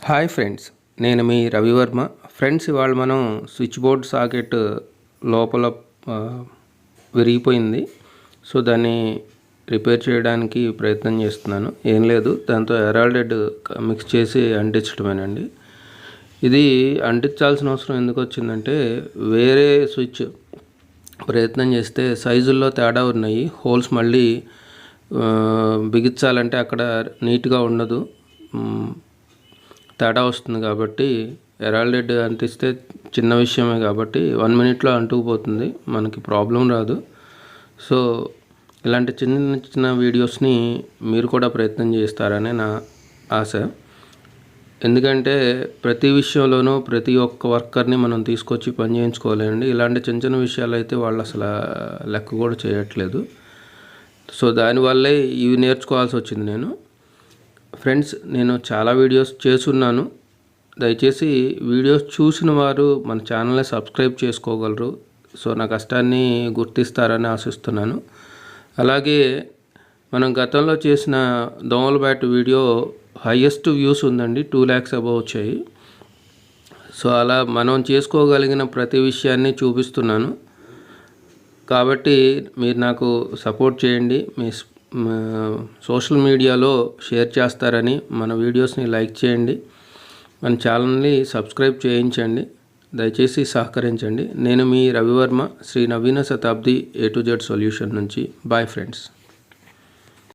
Hi friends, నేను మీ Ravi Varma. Friends, ఇవాళ మనం స్విచ్ బోర్డ్ సాకెట్ లోపల విరిగిపోయింది. సో దాన్ని రిపేర్ చేయడానికి ప్రయత్నం చేస్తున్నాను. ఏం లేదు, దాంతో ఎరాల్డెడ్ మిక్స్ చేసి అంటించడమేనండి. ఇది అంటించాల్సిన అవసరం ఎందుకు వచ్చిందంటే, వేరే స్విచ్ ప్రయత్నం చేస్తే సైజుల్లో తేడా ఉన్నాయి. హోల్స్ మళ్ళీ బిగించాలంటే అక్కడ నీట్గా ఉండదు, తేడా వస్తుంది. కాబట్టి ఎరాల్డెడ్ అంటిస్తే చిన్న విషయమే కాబట్టి 1 మినిట్లో అంటుకుపోతుంది, మనకి ప్రాబ్లం రాదు. సో ఇలాంటి చిన్న చిన్న వీడియోస్ని మీరు కూడా ప్రయత్నం చేస్తారని నా ఆశ. ఎందుకంటే ప్రతి విషయంలోనూ ప్రతి ఒక్క వర్కర్ని మనం తీసుకొచ్చి పని చేయించుకోలేండి. ఇలాంటి చిన్న చిన్న విషయాలు అయితే వాళ్ళు అసలు లెక్క కూడా చేయట్లేదు. సో దానివల్లే ఇవి నేర్చుకోవాల్సి వచ్చింది నేను. ఫ్రెండ్స్, నేను చాలా వీడియోస్ చేస్తున్నాను. దయచేసి వీడియోస్ చూసిన వారు మన ఛానల్ని సబ్స్క్రైబ్ చేసుకోగలరు. సో నా కష్టాన్ని గుర్తిస్తారని ఆశిస్తున్నాను. అలాగే మనం గతంలో చేసిన దోమల బ్యాట్ వీడియో హైయెస్ట్ వ్యూస్ ఉందండి, 2 lakhs అబవ్ వచ్చాయి. సో అలా మనం చేసుకోగలిగిన ప్రతి విషయాన్ని చూపిస్తున్నాను. కాబట్టి మీరు నాకు సపోర్ట్ చేయండి. మీ సోషల్ మీడియాలో షేర్ చేస్తారని, మన వీడియోస్ని లైక్ చేయండి, మన ఛానల్ని సబ్స్క్రైబ్ చేయించండి. దయచేసి సహకరించండి. నేను మీ Ravivarma, Shri Naveena Shatabdi A to Z solution నుంచి. Bye friends.